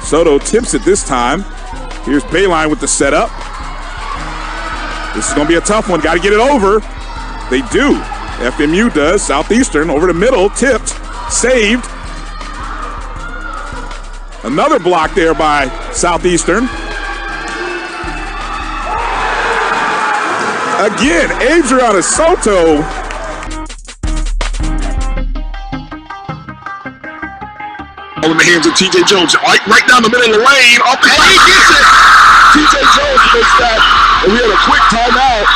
Soto tips it this time. Here's Bayline with the setup. This is going to be a tough one. Got to get it over. They do. FMU does. Southeastern over the middle. Tipped. Saved. Another block there by Southeastern. Again, Adriana Soto. In the hands of TJ Jones, right down the middle of the lane, off the lane, he gets it. TJ Jones makes that, and we had a quick timeout.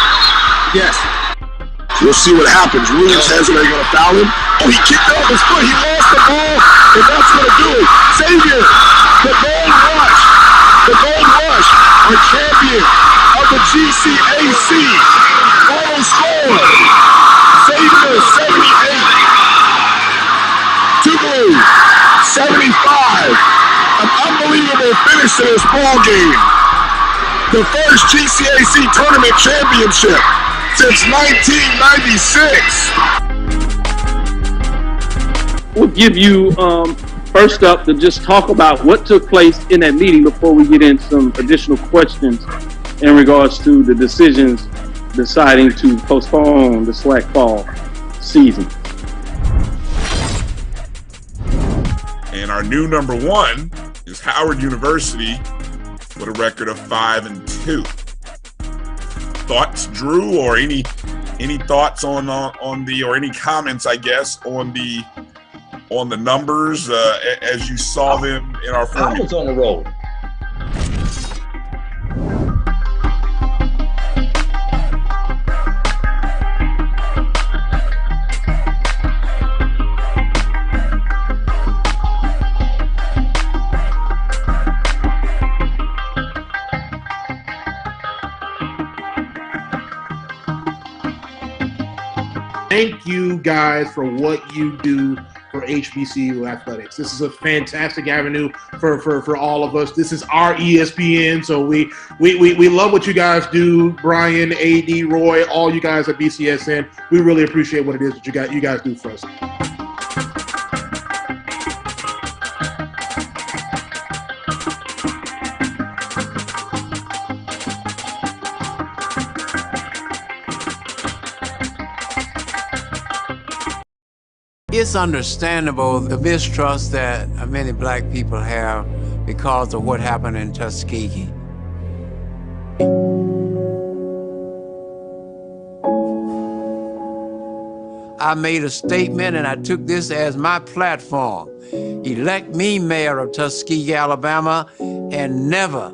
Yes. We'll see what happens. Williams has it. Are they going to foul him? Oh, he kicked off his foot. He lost the ball, and that's going to do it. Xavier, the Gold Rush. The Gold Rush, our champion of the GCAC. Final score, Xavier 78. Tougaloo 75. An unbelievable finish to this ball game. The first GCAC tournament championship since 1996. We'll give you first up to just talk about what took place in that meeting before we get into some additional questions in regards to the decisions deciding to postpone the SWAC fall season. And our new number one is Howard University with a record of 5-2. Thoughts, Drew, or any thoughts on the, or any comments, I guess, on the numbers as you saw them in our formula? I was on the roll. Thank you guys for what you do for HBCU athletics. This is a fantastic avenue for all of us. This is our ESPN, so we love what you guys do. Brian, AD, Roy, all you guys at BCSN. We really appreciate what it is that you guys do for us. It's understandable the mistrust that many black people have because of what happened in Tuskegee. I made a statement and I took this as my platform. Elect me mayor of Tuskegee, Alabama, and never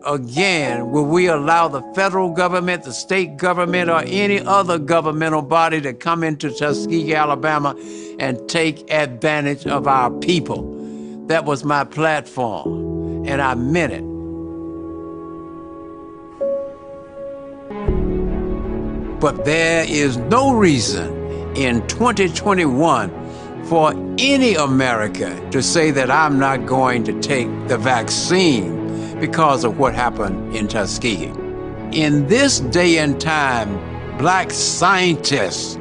again will we allow the federal government, the state government, or any other governmental body to come into Tuskegee, Alabama and take advantage of our people. That was my platform, and I meant it. But there is no reason in 2021 for any American to say that I'm not going to take the vaccine because of what happened in Tuskegee. In this day and time, black scientists,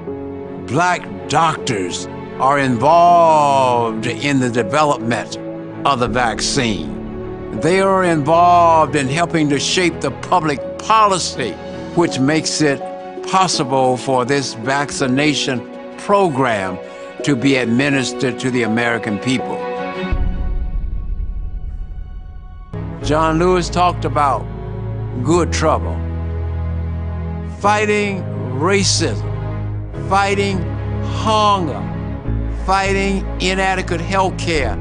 black doctors are involved in the development of the vaccine. They are involved in helping to shape the public policy, which makes it possible for this vaccination program to be administered to the American people. John Lewis talked about good trouble, fighting racism, fighting hunger, fighting inadequate health care,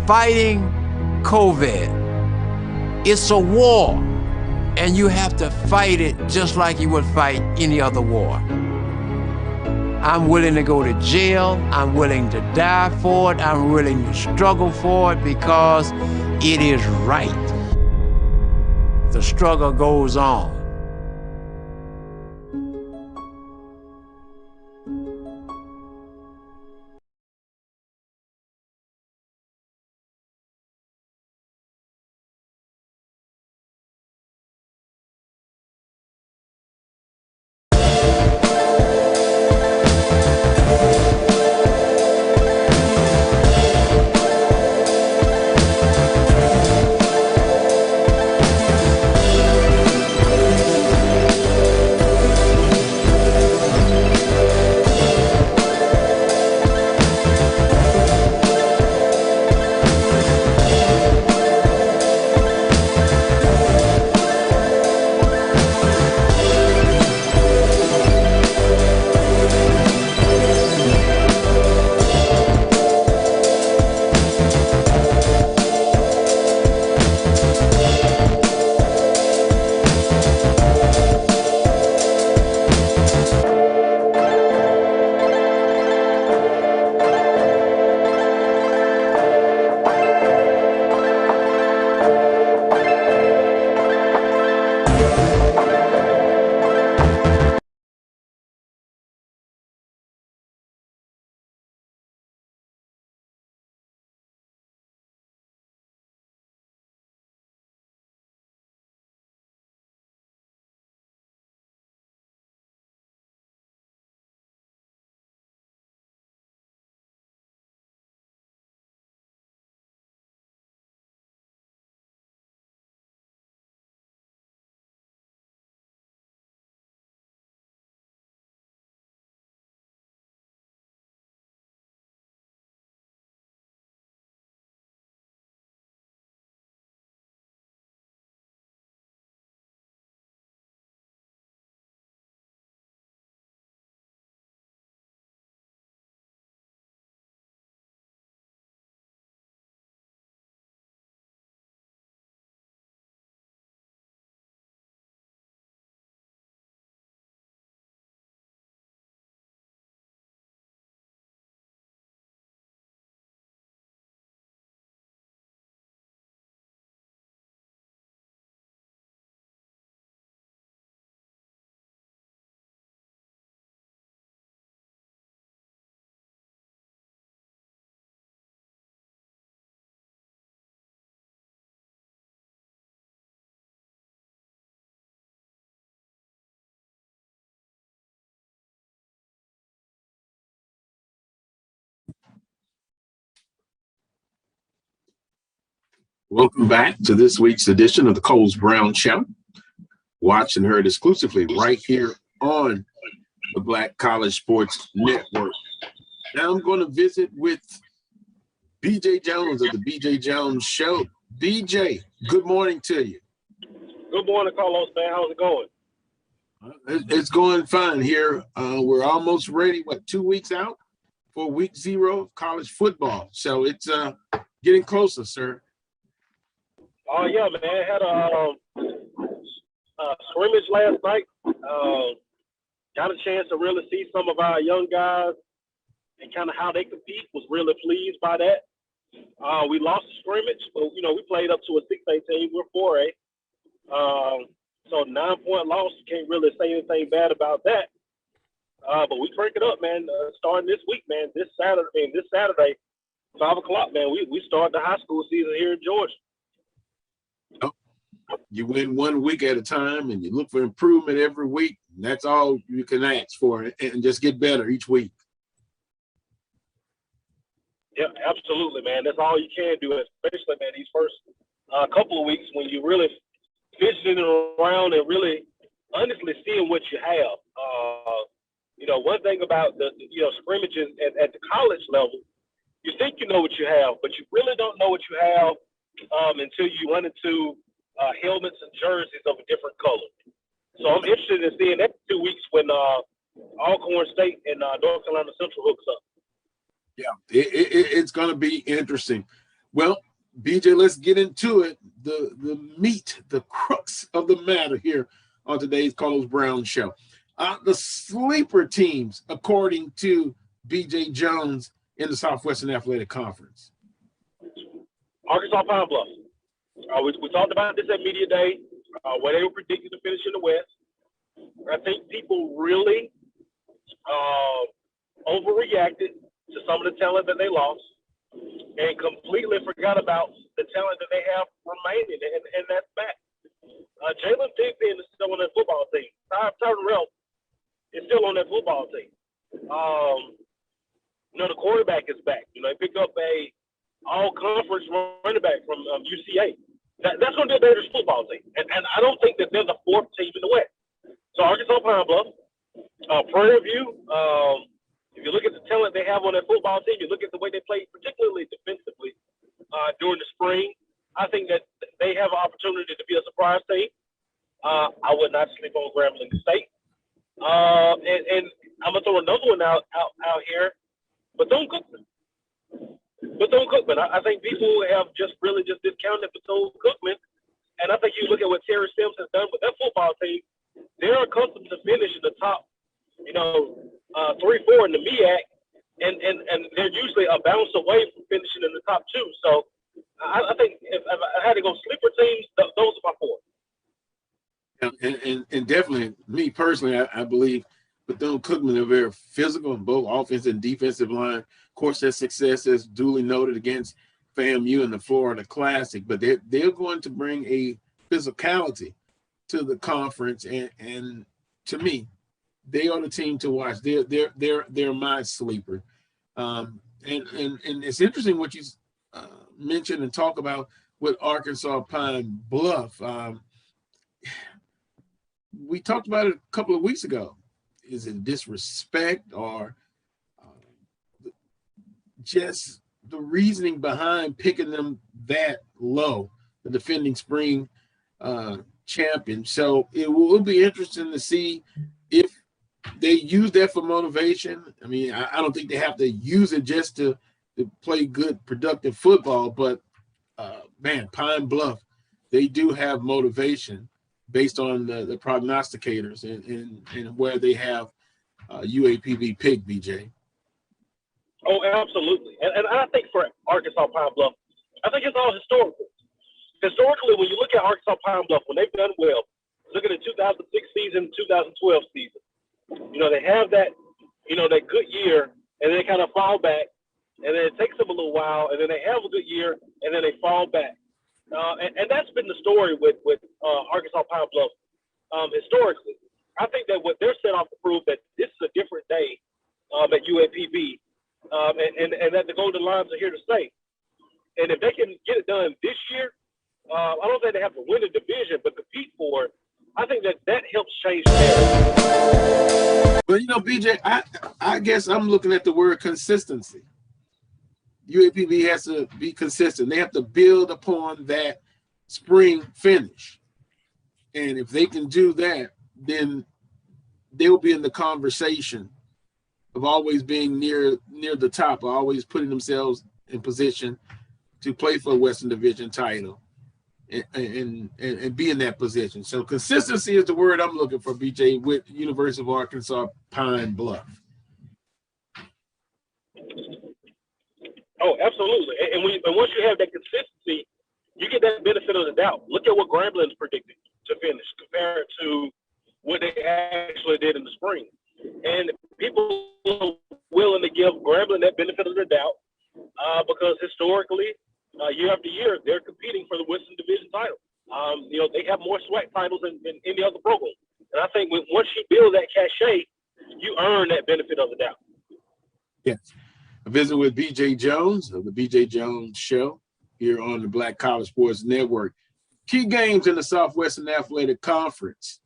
fighting COVID. It's a war, and you have to fight it just like you would fight any other war. I'm willing to go to jail. I'm willing to die for it. I'm willing to struggle for it because it is right. The struggle goes on. Welcome back to this week's edition of the Coles Brown Show. Watched and heard exclusively right here on the Black College Sports Network. Now I'm going to visit with BJ Jones of the BJ Jones Show. BJ, good morning to you. Good morning, Carlos, man. How's it going? It's going fine here. We're almost ready, 2 weeks out for week 0 of college football. So it's getting closer, sir. Oh, yeah, man. Had a scrimmage last night. Got a chance to really see some of our young guys and kind of how they compete. Was really pleased by that. We lost the scrimmage, but, we played up to a 6A team. We're 4A. So 9-point loss, can't really say anything bad about that. But we crank it up, man. Starting this week, man. This Saturday, 5 o'clock, man. We start the high school season here in Georgia. Oh, you win 1 week at a time, and you look for improvement every week. And that's all you can ask for, and just get better each week. Yeah, absolutely, man. That's all you can do, especially, man, these first couple of weeks when you really fidgeting around and really honestly seeing what you have. One thing about the scrimmages at the college level, you think you know what you have, but you really don't know what you have until you run into helmets and jerseys of a different color. So I'm interested in seeing that 2 weeks when Alcorn State and North Carolina Central hooks up. Yeah, it's going to be interesting. Well, BJ, let's get into it. The meat, the crux of the matter here on today's Carlos Brown Show. The sleeper teams, according to BJ Jones in the Southwestern Athletic Conference. Arkansas Pine Bluff. We talked about this at Media Day, where they were predicted to finish in the West. I think people really overreacted to some of the talent that they lost and completely forgot about the talent that they have remaining, and that's back. Jalen Digby is still on that football team. Tyrell is still on that football team. The quarterback is back. They picked up a all-conference running back from UCA. That's going to be a dangerous football team. And I don't think that they're the 4th team in the West. So Arkansas Pine Bluff, Prairie View, if you look at the talent they have on that football team, you look at the way they play, particularly defensively during the spring, I think that they have an opportunity to be a surprise team. I would not sleep on Grambling State. And I'm going to throw another one out here, Bethune-Cookman. Bethune-Cookman. I think people have just discounted Bethune-Cookman. And I think you look at what Terry Sims has done with that football team, they're accustomed to finish in the top, 3-4 in the MEAC, and they're usually a bounce away from finishing in the top 2. So I think if I had to go sleeper teams, those are my 4. And definitely, me personally, I believe Bethune-Cookman are very physical in both offensive and defensive line. Of course, their success is duly noted against FAMU in the Florida Classic, but they're going to bring a physicality to the conference, and to me, they are the team to watch. They're my sleeper. And it's interesting what you mentioned and talk about with Arkansas Pine Bluff. We talked about it a couple of weeks ago. Is it disrespect or just the reasoning behind picking them that low, the defending spring champion? So it will be interesting to see if they use that for motivation. I mean, I don't think they have to use it just to play good, productive football, but Pine Bluff, they do have motivation based on the prognosticators and where they have UAPB picked, BJ. Oh, absolutely. And I think for Arkansas Pine Bluff, I think it's all historical. Historically, when you look at Arkansas Pine Bluff, when they've done well, look at the 2006 season, 2012 season. They have that, that good year, and then they kind of fall back, and then it takes them a little while, and then they have a good year, and then they fall back. And that's been the story with Arkansas Pine Bluff historically. I think that what they're set off to prove that this is a different day at UAPB, and that the Golden Lions are here to stay. And if they can get it done this year, I don't think they have to win the division, but compete for it. I think that helps change narrative. But BJ, I guess I'm looking at the word consistency. UAPB has to be consistent. They have to build upon that spring finish. And if they can do that, then they'll be in the conversation of always being near the top, always putting themselves in position to play for a Western Division title and be in that position. So consistency is the word I'm looking for, BJ, with University of Arkansas Pine Bluff. Oh, absolutely. And once you have that consistency, you get that benefit of the doubt. Look at what Grambling's predicted to finish compared to what they actually did in the spring. And people are willing to give Grambling that benefit of the doubt because historically, year after year, they're competing for the Western Division title. They have more SWAC titles than any other program. And I think once you build that cachet, you earn that benefit of the doubt. Yes. I visit with BJ Jones of the BJ Jones Show here on the Black College Sports Network. Key games in the Southwestern Athletic Conference.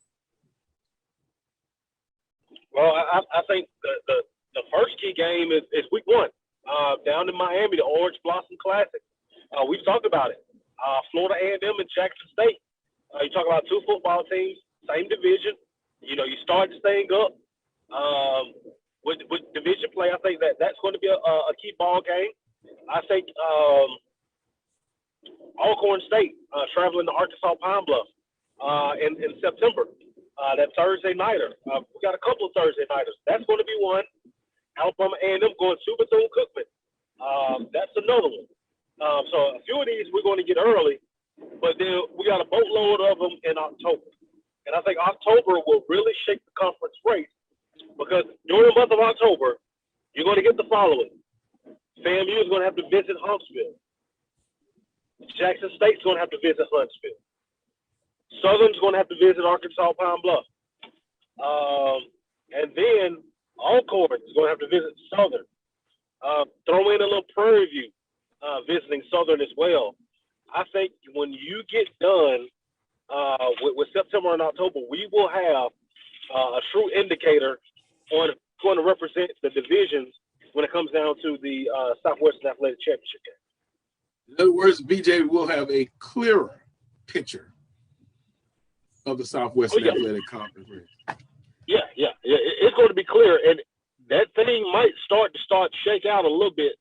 Well, I think the first key game is week 1 down in Miami, the Orange Blossom Classic. We've talked about it. Florida A&M and Jackson State. You talk about 2 football teams, same division. You start staying up. With division play, I think that's going to be a key ball game. I think Alcorn State traveling to Arkansas Pine Bluff in September. That Thursday nighter. We got a couple of Thursday nighters. That's going to be one. Alabama A&M going to Bethune-Cookman. That's another one. So a few of these we're going to get early, but then we got a boatload of them in October. And I think October will really shake the conference race because during the month of October, you're going to get the following. FAMU is going to have to visit Huntsville. Jackson State's going to have to visit Huntsville. Southern's going to have to visit Arkansas Pine Bluff. And then Alcorn is going to have to visit Southern. Throw in a little Prairie View visiting Southern as well. I think when you get done with September and October, we will have a true indicator on who's going to represent the divisions when it comes down to the Southwestern Athletic Championship game. In other words, BJ will have a clearer picture of the Southwestern Athletic Conference. Yeah. It's going to be clear, and that thing might start to shake out a little bit.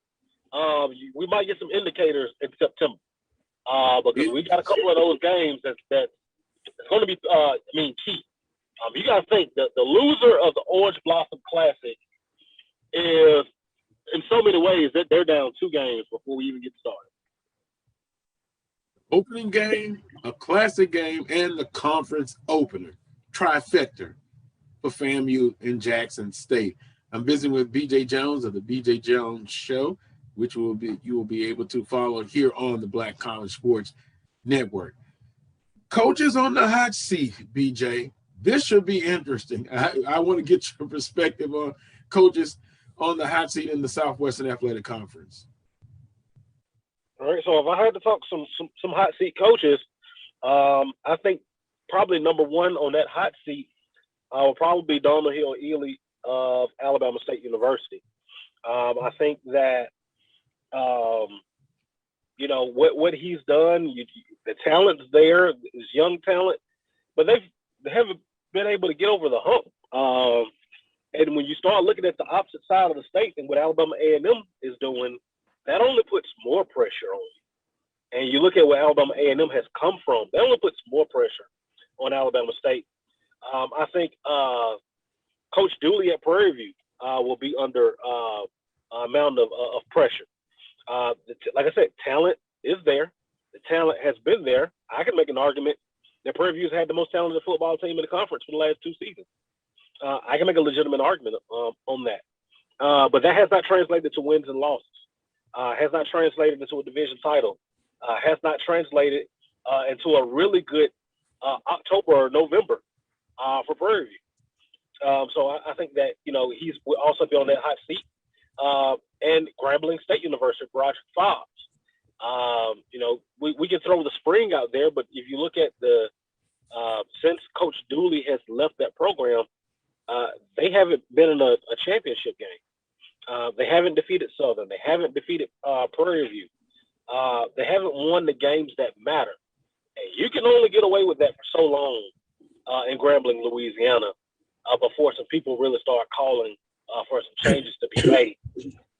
We might get some indicators in September because we got a couple of those games that it's going to be key. You got to think that the loser of the Orange Blossom Classic is, in so many ways, that they're down 2 games before we even get started. Opening game, a classic game, and the conference opener, trifecta for FAMU and Jackson State. I'm visiting with BJ Jones of the BJ Jones Show, which you will be able to follow here on the Black College Sports Network. Coaches on the hot seat, BJ. This should be interesting. I want to get your perspective on coaches on the hot seat in the Southwestern Athletic Conference. All right, so if I had to talk some hot seat coaches, I think probably number 1 on that hot seat will probably be Donald Hill Ely of Alabama State University. I think that what he's done, the talent's there, is young talent, but they haven't been able to get over the hump. And when you start looking at the opposite side of the state and what Alabama A&M is doing, that only puts more pressure on you. And you look at where Alabama A&M has come from, that only puts more pressure on Alabama State. I think Coach Dooley at Prairie View will be under a mountain of pressure. Like I said, talent is there. The talent has been there. I can make an argument that Prairie View's had the most talented football team in the conference for the last 2 seasons. I can make a legitimate argument on that. But that has not translated to wins and losses. Has not translated into a division title. Has not translated into a really good October or November for Prairie View. So I think that, he's will also be on that hot seat. And Grambling State University, Roger Fobbs. You know, we can throw the spring out there, but if you look at the since Coach Dooley has left that program, they haven't been in a championship game. They haven't defeated Southern. They haven't defeated Prairie View. They haven't won the games that matter. And you can only get away with that for so long in Grambling, Louisiana, before some people really start calling for some changes to be made.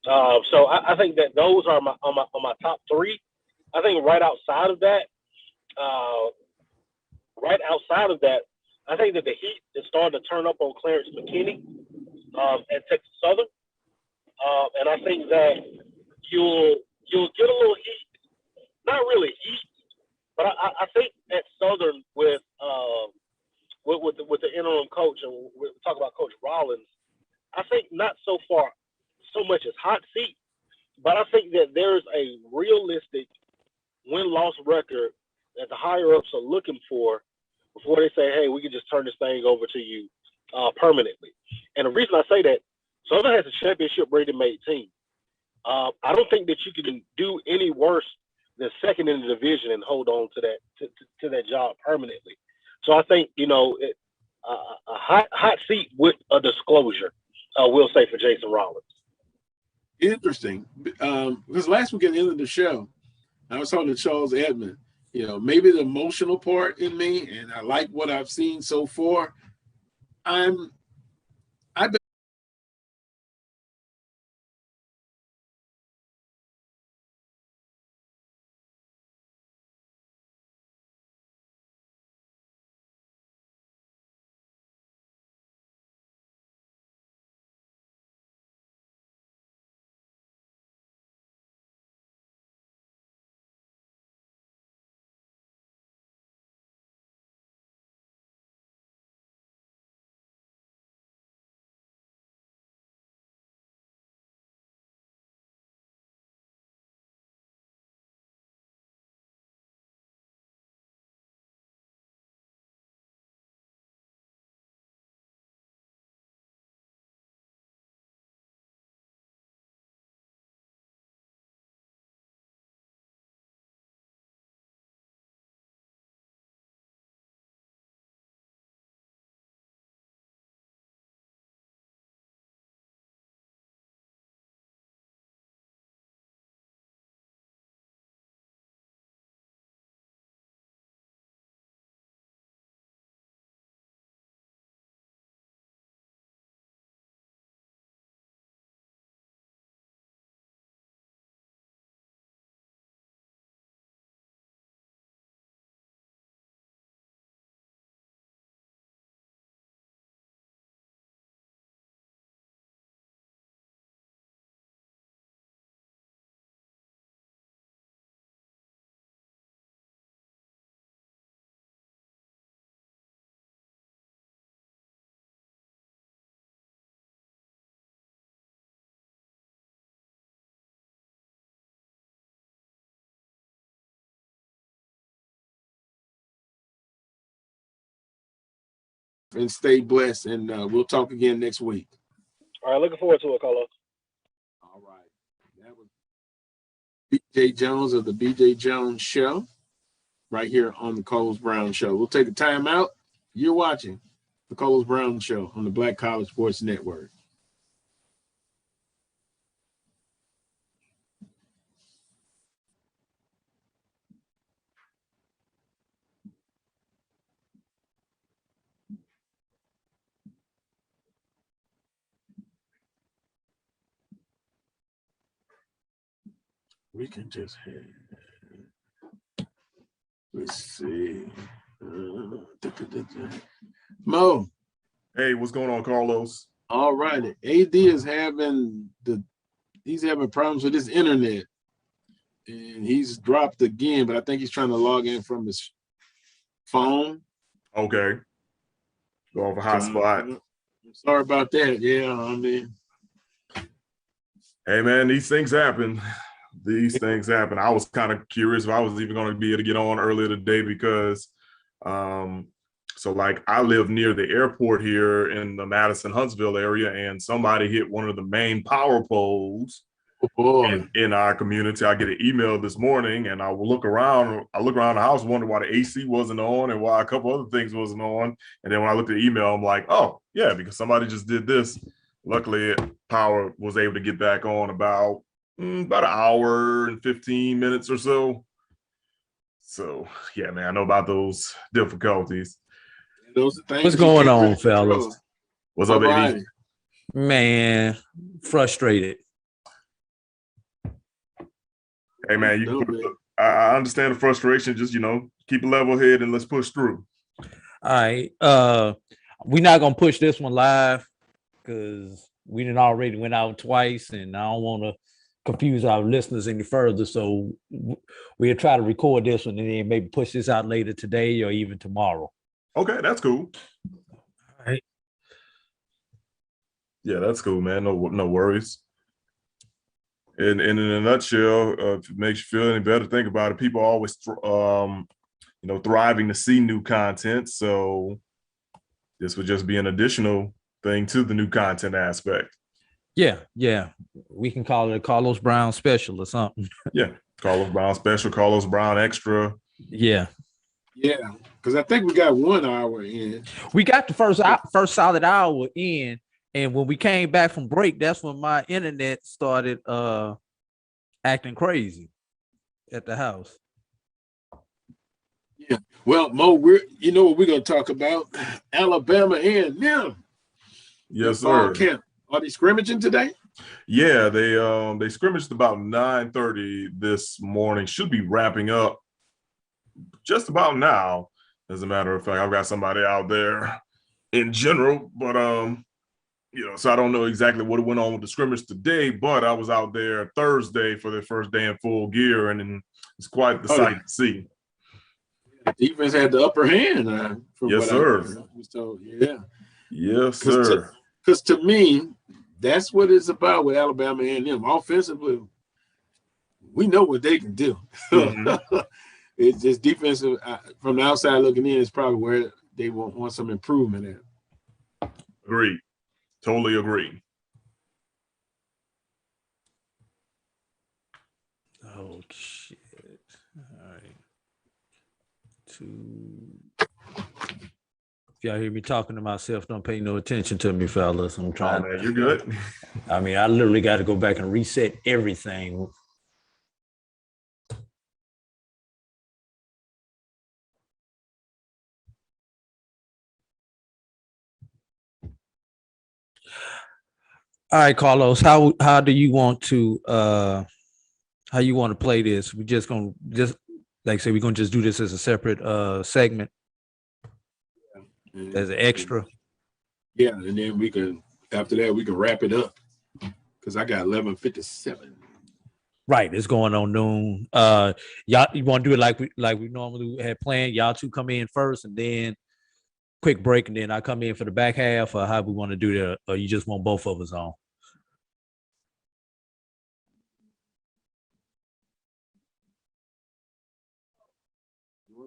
So I think that those are on my top three. I think right outside of that, I think that the heat is starting to turn up on Clarence McKinney at Texas Southern, and I think that you'll get a little heat, not really heat, but I think at Southern with the interim coach, and we talk about Coach Rollins, I think not so much as hot seat, but I think that there's a realistic win-loss record that the higher-ups are looking for before they say, hey, we can just turn this thing over to you permanently. And the reason I say that, Southern has a championship-rated made team. I don't think that you can do any worse than second in the division and hold on to that job permanently. So I think, you know, a hot seat with a disclosure, we'll say, for Jason Rollins. Interesting. Because last week at the end of the show, I was talking to Charles Edmond. You know, maybe the emotional part in me, and I like what I've seen so far. I've been and stay blessed, and we'll talk again next week. All right, looking forward to it, Carlos. All right. That was BJ Jones of the BJ Jones Show right here on the Coles Brown Show. We'll take a time out. You're watching the Coles Brown Show on the Black College Sports Network. We can just have, let's see. Mo. Hey, what's going on, Carlos? All right. AD is he's having problems with his internet. And he's dropped again, but I think he's trying to log in from his phone. Okay. Go off a hotspot. Sorry about that. Yeah, I mean. Hey, man, these things happen. These things happen. I was kind of curious if I was even going to be able to get on earlier today because, so like I live near the airport here in the Madison Huntsville area, and somebody hit one of the main power poles in our community. I get an email this morning, and I will look around. I look around the house, wonder why the AC wasn't on and why a couple other things wasn't on. And then when I look at the email, I'm like, oh yeah, because somebody just did this. Luckily, power was able to get back on about an hour and 15 minutes or so. So yeah, man, I know about those difficulties. Those are things. What's going on, fellas? What's up, baby? Man, frustrated. Hey man, I understand the frustration. Just keep a level head and let's push through. All right, we're not gonna push this one live because we done already went out twice, and I don't want to confuse our listeners any further. So we'll try to record this one and then maybe push this out later today or even tomorrow. Okay, that's cool. All right. Yeah, that's cool, man. No worries. And in a nutshell, if it makes you feel any better, think about it. People are always, thriving to see new content. So this would just be an additional thing to the new content aspect. Yeah. We can call it a Carlos Brown special or something. Yeah, Carlos Brown special, Carlos Brown extra. Yeah, because I think we got 1 hour in. We got the first solid hour in. And when we came back from break, that's when my internet started acting crazy at the house. Yeah. Well, Mo, you know what we're gonna talk about? Alabama and them. Yes, sir. Camp. Are they scrimmaging today? Yeah, they scrimmaged about 9:30 this morning. Should be wrapping up just about now. As a matter of fact, I've got somebody out there in general, but so I don't know exactly what went on with the scrimmage today, but I was out there Thursday for their first day in full gear, and it's quite the sight to see. The defense had the upper hand. Yes, sir. So, yeah. Yes, sir. Because to me, that's what it's about with Alabama and them. Offensively, we know what they can do. Mm-hmm. It's just defensive. From the outside looking in, is probably where they want some improvement at. Agreed. Totally agree. Oh shit! All right. If y'all hear me talking to myself, don't pay no attention to me, fellas. I'm trying. Oh, man, you're good. I mean, I literally got to go back and reset everything. All right, Carlos, how do you want to play this? We're just gonna like I say, we're gonna just do this as a separate segment, as an extra. Yeah, and then after that we can wrap it up because I got 11:57. Right, it's going on noon. Y'all, you want to do it like we normally had planned? Y'all two come in first, and then quick break, and then I come in for the back half, or how we want to do that, or you just want both of us on?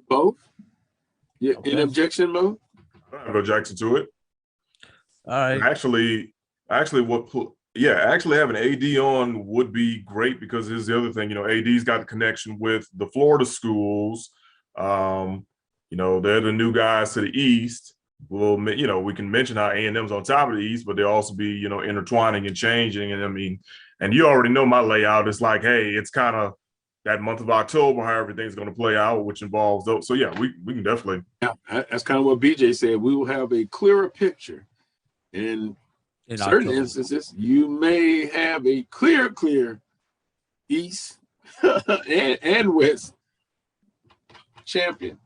Both? Yeah, Okay. In objection mode? I don't have no objection to it. All right. Actually, having AD on would be great because here's the other thing. AD's got the connection with the Florida schools. They're the new guys to the East. Well, we can mention how A&M's on top of the East, but they'll also be, intertwining and changing. And I mean, and you already know my layout. It's like, hey, it's kind of that month of October, how everything's going to play out, which involves those. So yeah, we can definitely. Yeah, that's kind of what BJ said. We will have a clearer picture. In certain instances, you may have a clear East and West champion.